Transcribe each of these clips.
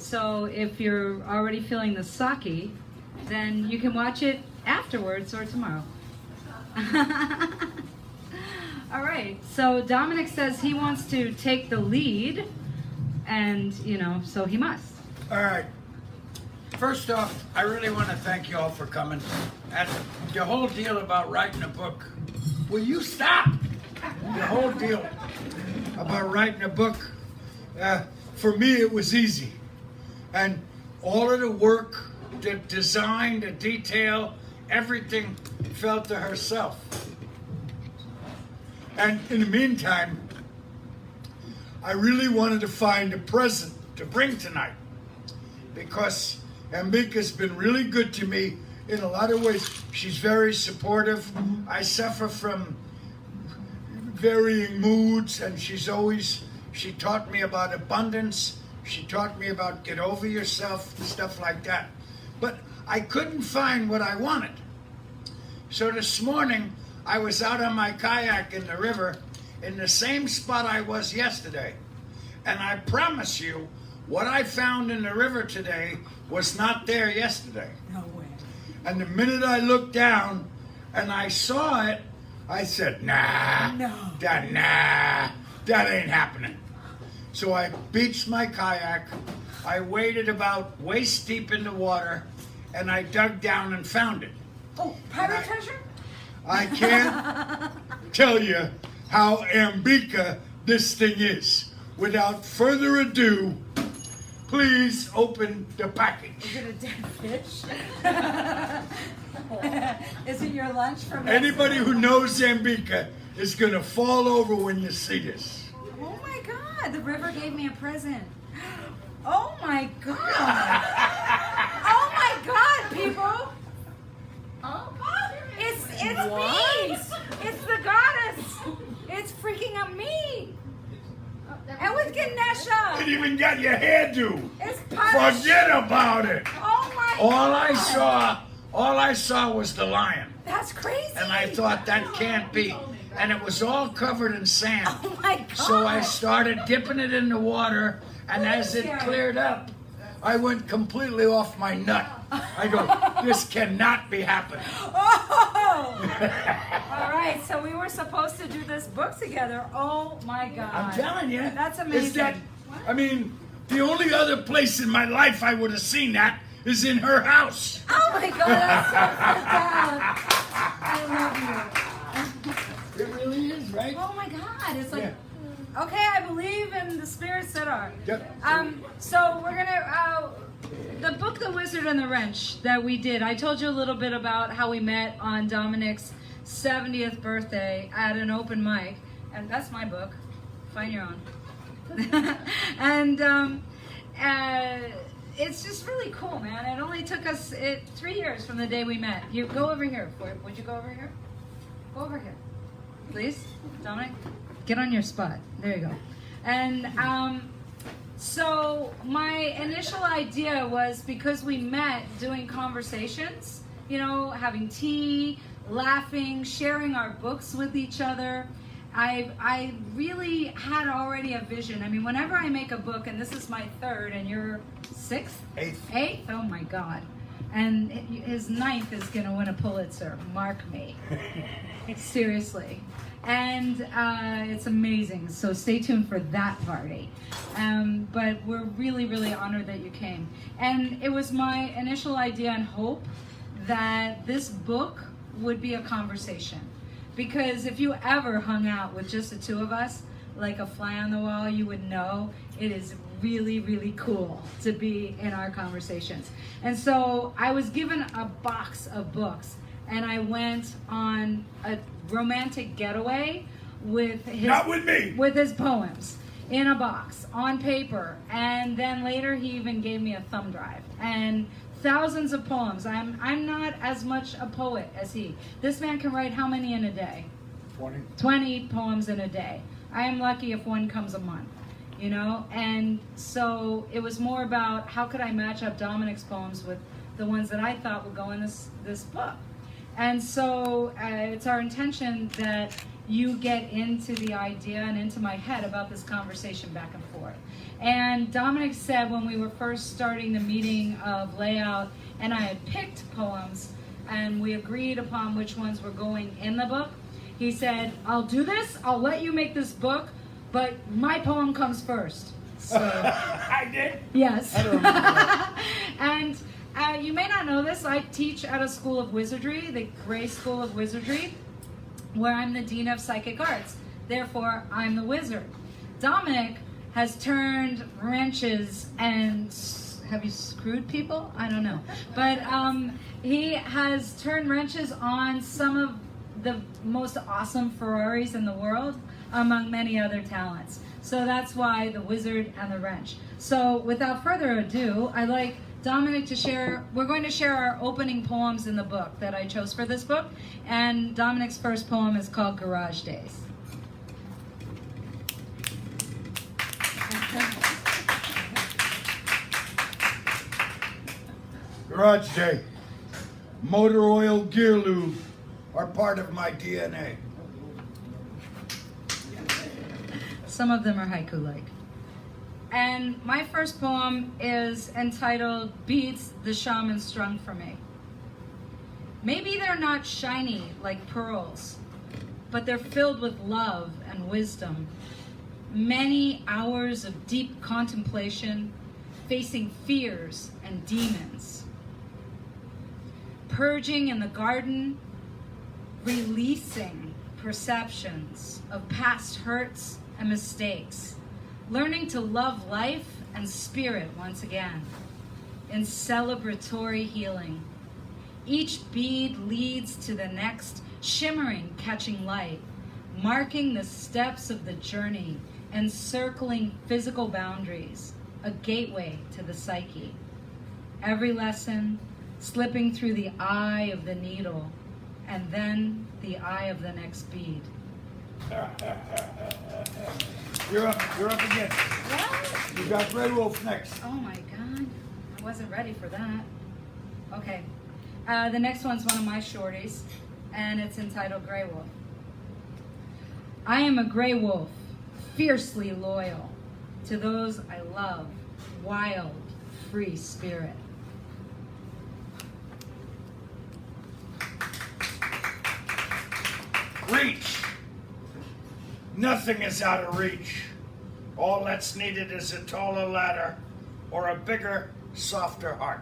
So if you're already feeling the sake, then you can watch it afterwards or tomorrow. All right, so Dominic says he wants to take the lead, and, you know, so he must. All right. First off, I really want to thank you all for coming. And the whole deal about writing a book. Will you stop? The whole deal about writing a book, for me, it was easy. And all of the work, the design, the detail, everything fell to herself. And in the meantime, I really wanted to find a present to bring tonight, because Ambika's been really good to me in a lot of ways. She's very supportive. I suffer from varying moods, and she taught me about abundance. She taught me about get over yourself, stuff like that. But I couldn't find what I wanted. So this morning, I was out on my kayak in the river in the same spot I was yesterday. And I promise you, what I found in the river today was not there yesterday. No way. And the minute I looked down and I saw it, I said, nah, that ain't happening. So I beached my kayak, I waded about waist deep in the water, and I dug down and found it. Oh, pirate treasure? I can't tell you how Ambika this thing is. Without further ado, please open the package. Is it a dead fish? Is it your lunch from Anybody who knows Ambika is going to fall over when you see this. Oh my God, the river gave me a present. Oh my God. Oh my God, people. Oh, it's me. It's the goddess. It's freaking out me. And with Ganesha. It even got your hairdo. It's punished. Forget about it. Oh my God. All I saw was the lion. That's crazy. And I thought that can't be. And it was all covered in sand. Oh my God. So I started dipping it in the water, and as it cleared up, I went completely off my nut. I go, this cannot be happening. Oh! All right, so we were supposed to do this book together. Oh my God. I'm telling you. That's amazing. The only other place in my life I would have seen that is in her house. Oh my God, that's so I love you. It really is, right? Oh my God, it's like, yeah. Okay, I believe in the spirits that are. Yep. So we're gonna, The book, The Wizard and the Wrench, that we did, I told you a little bit about how we met on Dominic's 70th birthday at an open mic, and that's my book. Find your own. And it's just really cool, man. It only took us 3 years from the day we met. You go over here. Would you go over here? Go over here, please, Dominic. Get on your spot. There you go. And so my initial idea was, because we met doing conversations, you know, having tea, laughing, sharing our books with each other. I really had already a vision. I mean, whenever I make a book, and this is my third, and you're sixth? Eighth? Oh my God. And his ninth is going to win a Pulitzer. Mark me. Seriously. And it's amazing. So stay tuned for that party. But we're really, really honored that you came. And it was my initial idea and hope that this book would be a conversation. Because if you ever hung out with just the two of us, like a fly on the wall, you would know it is really, really cool to be in our conversations. And so I was given a box of books, and I went on a romantic getaway with his, not with me, with his poems in a box on paper. And then later he even gave me a thumb drive and thousands of poems. I'm not as much a poet as he. This man can write how many in a day? 20 poems in a day. I am lucky if one comes a month, you know? And so it was more about how could I match up Dominic's poems with the ones that I thought would go in this book. And so it's our intention that you get into the idea and into my head about this conversation back and forth. And Dominic said when we were first starting the meeting of layout, and I had picked poems, and we agreed upon which ones were going in the book, he said, I'll do this, I'll let you make this book, but my poem comes first. So, I did? yes. I don't remember that. And you may not know this, I teach at a school of wizardry, the Gray School of Wizardry, where I'm the Dean of Psychic Arts. Therefore, I'm the wizard. Dominic has turned wrenches and, have you screwed people? I don't know. But he has turned wrenches on some of the most awesome Ferraris in the world, among many other talents. So that's why the wizard and the wrench. So without further ado, I'd like Dominic to share, we're going to share our opening poems in the book that I chose for this book. And Dominic's first poem is called Garage Days. Garage day. Motor oil, gear lube are part of my DNA. Some of them are haiku-like. And my first poem is entitled Beads the Shaman Strung for Me. Maybe they're not shiny like pearls, but they're filled with love and wisdom. Many hours of deep contemplation, facing fears and demons. Purging in the garden, releasing perceptions of past hurts and mistakes. Learning to love life and spirit once again in celebratory healing. Each bead leads to the next, shimmering, catching light, marking the steps of the journey, encircling physical boundaries, a gateway to the psyche. Every lesson slipping through the eye of the needle, and then the eye of the next bead. You're up again. What? You got Grey Wolf next. Oh my God, I wasn't ready for that. Okay, the next one's one of my shorties, and it's entitled Grey Wolf. I am a gray wolf, fiercely loyal to those I love, wild, free spirit. Reach. Nothing is out of reach. All that's needed is a taller ladder or a bigger, softer heart.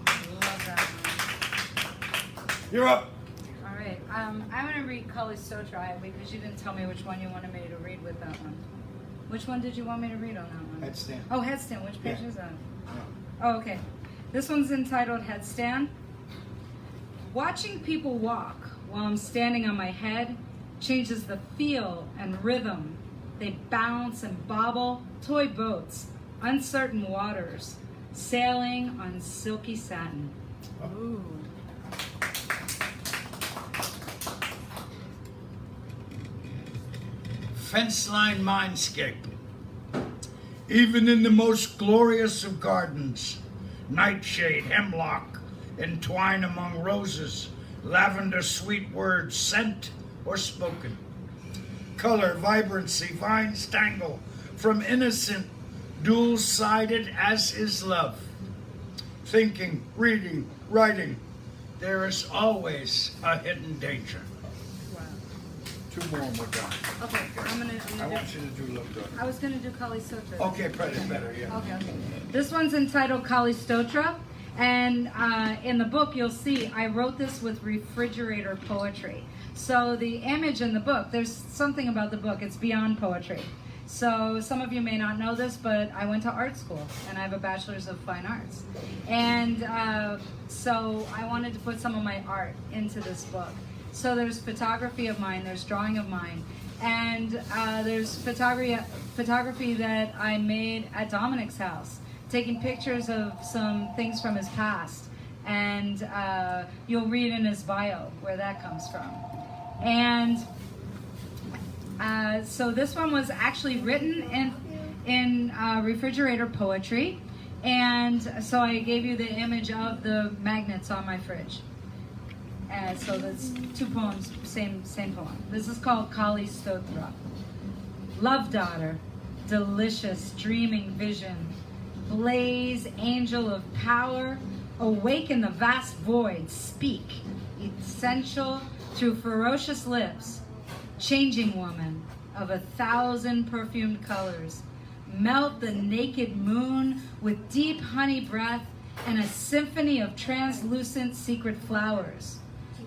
Love that one. You're up. All right, I'm going to read Kali Sutra because you didn't tell me which one you wanted me to read with that one. Which one did you want me to read on that one? Headstand. Oh, Headstand. Which page Yeah. is that? Yeah. Oh, okay. This one's entitled Headstand. Watching people walk while I'm standing on my head changes the feel and rhythm. They bounce and bobble, toy boats, uncertain waters, sailing on silky satin. Ooh. Fence line mindscape. Even in the most glorious of gardens, nightshade, hemlock, entwine among roses, lavender, sweet words, scent or spoken. Color, vibrancy, vines tangle, from innocent, dual-sided as is love. Thinking, reading, writing, there is always a hidden danger. Wow. Two more and we're done. Okay, I'm gonna I want you to do Look Good. I was gonna do Kali Sutra. Okay, better, yeah. Okay. This one's entitled Kali Stotra, and in the book you'll see I wrote this with refrigerator poetry. So the image in the book, there's something about the book, it's beyond poetry. So some of you may not know this, but I went to art school and I have a bachelor's of fine arts. And so I wanted to put some of my art into this book. So there's photography of mine, there's drawing of mine, and there's photography that I made at Dominic's house, taking pictures of some things from his past. And you'll read in his bio where that comes from. And so this one was actually written in refrigerator poetry. And so I gave you the image of the magnets on my fridge. So that's two poems, same poem. This is called Kali Stotra. Love daughter, delicious dreaming vision, blaze angel of power, awaken the vast void, speak, essential through ferocious lips, changing woman of 1,000 perfumed colors, melt the naked moon with deep honey breath and a symphony of translucent secret flowers.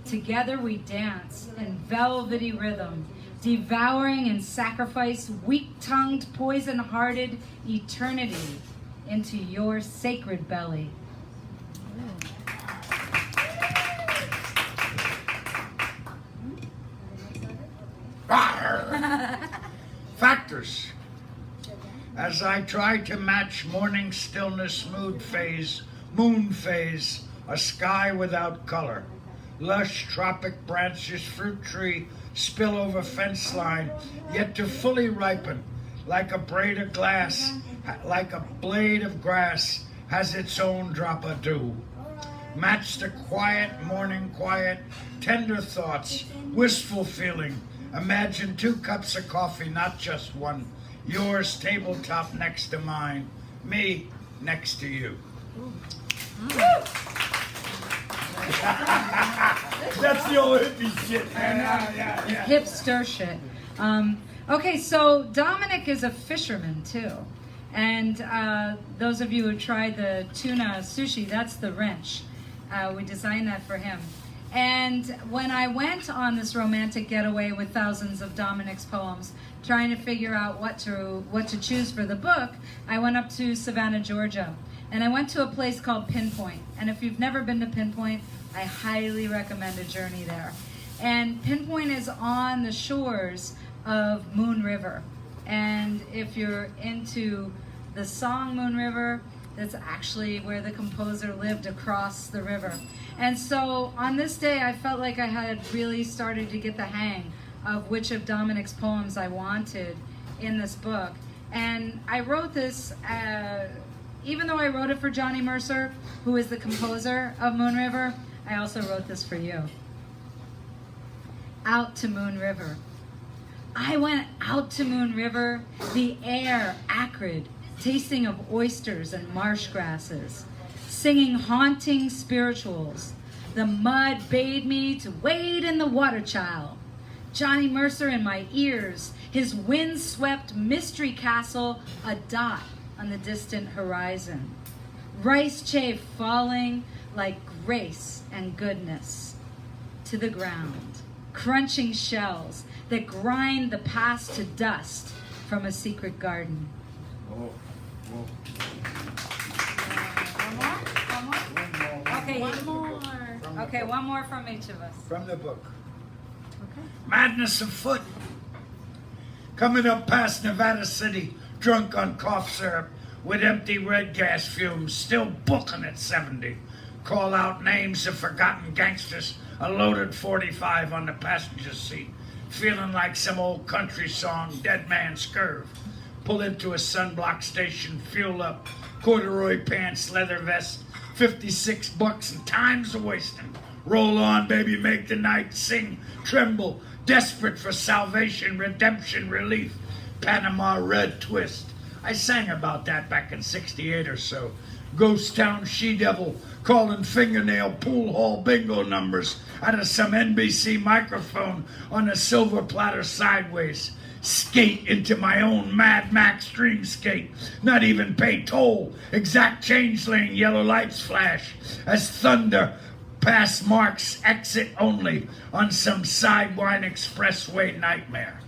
Together we dance in velvety rhythm, devouring in sacrifice weak-tongued, poison-hearted eternity into your sacred belly. Factors. As I try to match morning stillness, moon phase, a sky without color. Lush tropic branches, fruit tree, spill over fence line, yet to fully ripen, like a blade of glass, like a blade of grass, has its own drop of dew. Match the quiet, morning quiet, tender thoughts, wistful feeling. Imagine 2 cups of coffee, not just one. Yours tabletop next to mine, me next to you. That's the old hippie shit, man. Yeah. Hipster shit. Okay, so Dominic is a fisherman too. And those of you who tried the tuna sushi, that's the wrench. We designed that for him. And when I went on this romantic getaway with thousands of Dominic's poems, trying to figure out what to choose for the book, I went up to Savannah, Georgia. And I went to a place called Pinpoint. And if you've never been to Pinpoint, I highly recommend a journey there. And Pinpoint is on the shores of Moon River. And if you're into the song Moon River, that's actually where the composer lived, across the river. And so on this day, I felt like I had really started to get the hang of which of Dominic's poems I wanted in this book. And I wrote this, even though I wrote it for Johnny Mercer, who is the composer of Moon River, I also wrote this for you. Out to Moon River. I went out to Moon River, the air acrid, tasting of oysters and marsh grasses, singing haunting spirituals. The mud bade me to wade in the water, child. Johnny Mercer in my ears, his wind-swept mystery castle a dot on the distant horizon. Rice chaff falling like grace and goodness to the ground. Crunching shells that grind the past to dust from a secret garden. Whoa. Okay, one more. Okay, one more from each of us. From the book. Okay. Madness afoot. Coming up past Nevada City, drunk on cough syrup, with empty red gas fumes, still booking at 70. Call out names of forgotten gangsters, a loaded 45 on the passenger seat, feeling like some old country song, Dead Man's Curve. Pull into a sunblock station, fuel up, corduroy pants, leather vest, $56 and time's a wasting. Roll on, baby, make the night sing, tremble, desperate for salvation, redemption, relief. Panama Red Twist. I sang about that back in 68 or so. Ghost Town She-Devil calling fingernail pool hall bingo numbers out of some NBC microphone on a silver platter sideways. Skate into my own Mad Max dream skate. Not even pay toll. Exact change lane, yellow lights flash as thunder past marks exit only on some sidewine expressway nightmare.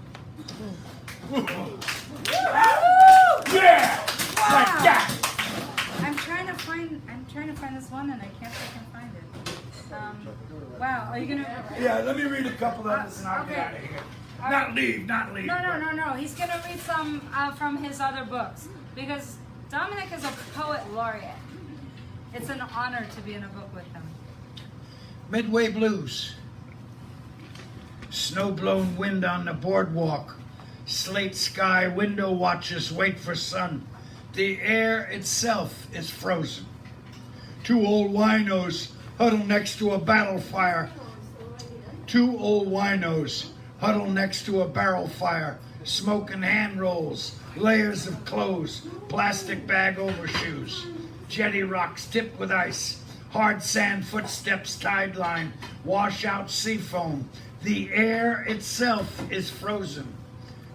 Yeah! Wow. Like that! I'm trying to find this one and I can't freaking find it. Wow, are you gonna? Yeah, let me read a couple of this and I'll Okay. get out of here. All Not right. leave. No. He's gonna read some from his other books because Dominic is a poet laureate. It's an honor to be in a book with him. Midway Blues. Snow-blown wind on the boardwalk. Slate sky, window watchers wait for sun. The air itself is frozen. Two old winos huddle next to a battle fire. Two old winos huddle next to a barrel fire, smoking hand rolls, layers of clothes, plastic bag overshoes, jetty rocks tipped with ice, hard sand footsteps, tide line, washout sea foam. The air itself is frozen.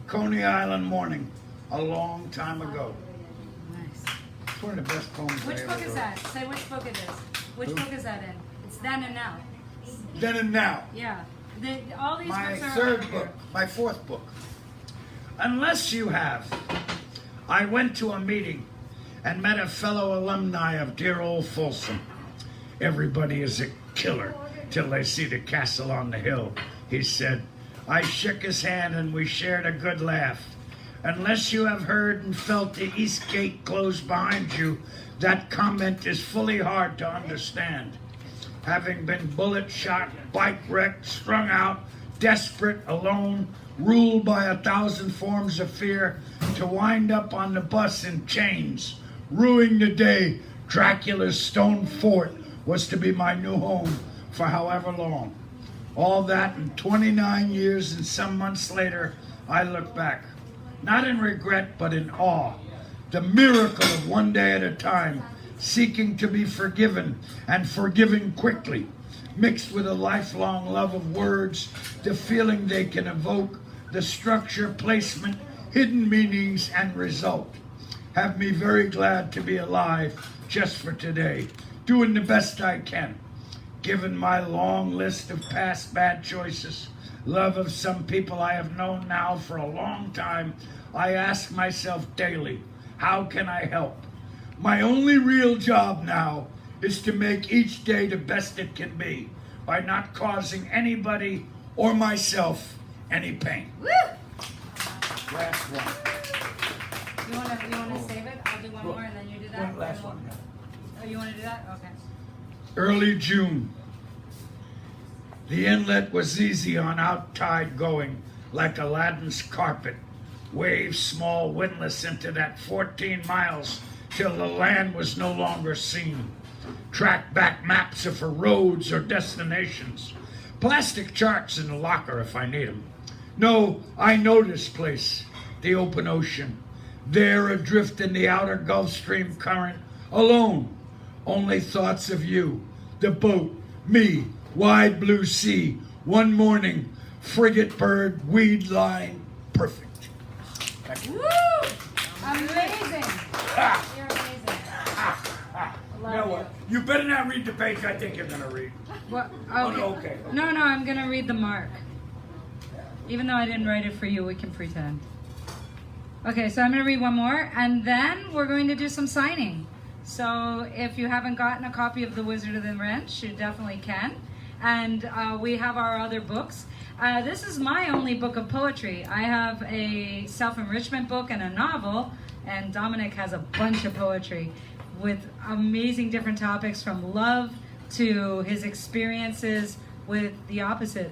Coney Island morning, a long time ago. Nice. It's one of the best poems I Which ever book is wrote. that? Say which book it is. Which book is that in? It's Then and Now. Then and Now. Yeah. All these My books are third over book, here. my fourth book. Unless you have, I went to a meeting and met a fellow alumni of dear old Folsom. Everybody is a killer till they see the castle on the hill, he said. I shook his hand and we shared a good laugh. Unless you have heard and felt the east gate close behind you, that comment is fully hard to understand. Having been bullet shot, bike wrecked, strung out, desperate, alone, ruled by 1,000 forms of fear, to wind up on the bus in chains, ruining the day Dracula's stone fort was to be my new home for however long. All that in 29 years and some months later, I look back, not in regret, but in awe. The miracle of one day at a time, seeking to be forgiven and forgiving quickly, mixed with a lifelong love of words, the feeling they can evoke, the structure, placement, hidden meanings, and result. Have me very glad to be alive just for today, doing the best I can. Given my long list of past bad choices, love of some people I have known now for a long time, I ask myself daily, how can I help? My only real job now is to make each day the best it can be by not causing anybody or myself any pain. Woo! Last one. You wanna save it? I'll do one more and then you do that. One last one. Oh, you wanna do that? Okay. Early June. The inlet was easy on out tide going, like Aladdin's carpet. Waves small, windless into that 14 miles till the land was no longer seen. Track back maps of for roads or destinations. Plastic charts in the locker if I need them. No, I know this place, the open ocean. There adrift in the outer Gulf Stream current, alone. Only thoughts of you, the boat, me, wide blue sea, one morning, frigate bird, weed line, perfect. Woo! Amazing. You're amazing. I You know what? You better not read the page I think you're gonna read. What? Oh, Okay. no, okay. No, I'm gonna read the mark. Even though I didn't write it for you, we can pretend. Okay, so I'm gonna read one more, and then we're going to do some signing. So if you haven't gotten a copy of The Wizard of the Wrench, you definitely can. And we have our other books. This is my only book of poetry. I have a self-enrichment book and a novel, and Dominic has a bunch of poetry with amazing different topics, from love to his experiences with the opposite,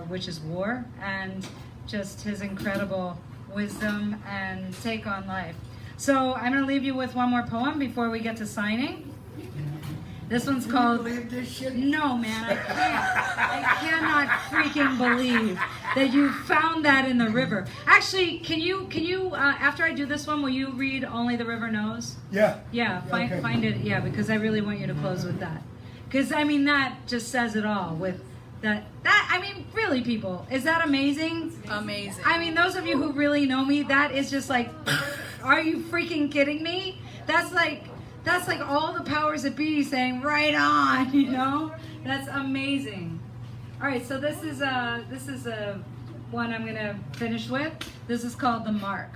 which is war, and just his incredible wisdom and take on life. So I'm going to leave you with one more poem before we get to signing. This one's called... Believe this shit? No, man, I can't. I cannot freaking believe that you found that in the river. Actually, can you after I do this one, will you read Only the River Knows? Yeah. Yeah, Okay. find it. Yeah, because I really want you to close with that. Because I mean, that just says it all. With that, I mean, really, people, is that amazing? Amazing. I mean, those of you who really know me, that is just like, are you freaking kidding me? That's like all the powers that be saying, right on, you know? That's amazing. All right, so this is a one I'm gonna finish with. This is called The Mark.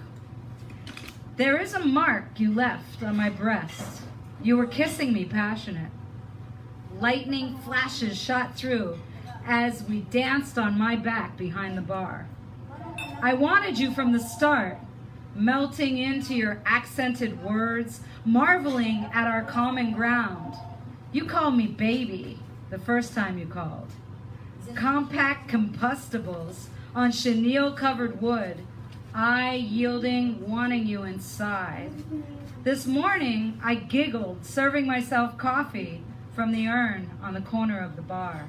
There is a mark you left on my breast. You were kissing me passionate. Lightning flashes shot through as we danced on my back behind the bar. I wanted you from the start, melting into your accented words, marveling at our common ground. You called me baby the first time you called. Compact combustibles on chenille-covered wood, I yielding, wanting you inside. This morning, I giggled, serving myself coffee from the urn on the corner of the bar.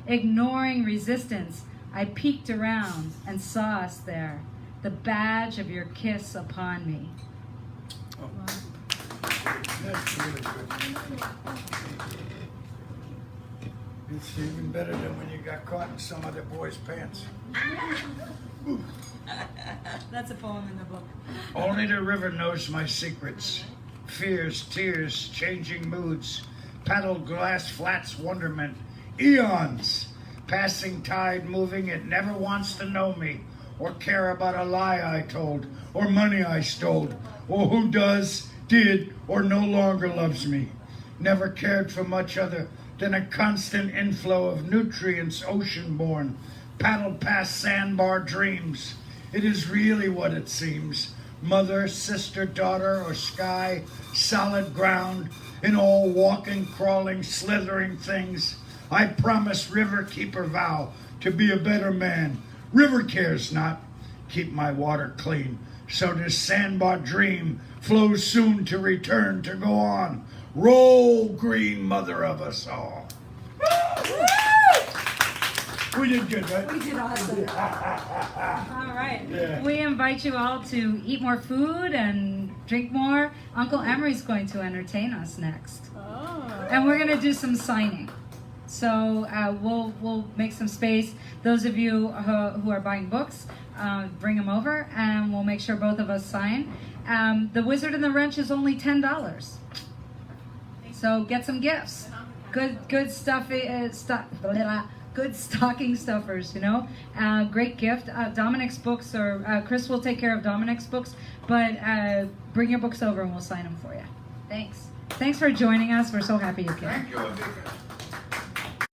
Ignoring resistance, I peeked around and saw us there, the badge of your kiss upon me. Oh. That's really good. It's even better than when you got caught in some other boy's pants. That's a poem in the book. Only the river knows my secrets. Fears, tears, changing moods. Paddled glass flats wonderment. Eons. Passing tide moving, it never wants to know me. Or care about a lie I told. Or money I stole. Or who does, did, or no longer loves me. Never cared for much other than a constant inflow of nutrients ocean-born. Paddled past sandbar dreams. It is really what it seems. Mother, sister, daughter, or sky, solid ground, in all walking, crawling, slithering things. I promise river keeper vow to be a better man. River cares not, keep my water clean. So this sandbar dream flows soon to return to go on. Roll, green mother of us all. We did good, right? We did awesome. All right. Yeah. We invite you all to eat more food and drink more. Uncle Emery's going to entertain us next. Oh. And we're going to do some signing. So we'll make some space. Those of you who are buying books, bring them over, and we'll make sure both of us sign. The Wizard and the Wrench is only $10. So get some gifts. Good stuff. Good stocking stuffers, you know. Great gift. Dominic's books, or Chris will take care of Dominic's books, but bring your books over and we'll sign them for you. Thanks. Thanks for joining us. We're so happy you came. Thank you, Ambika.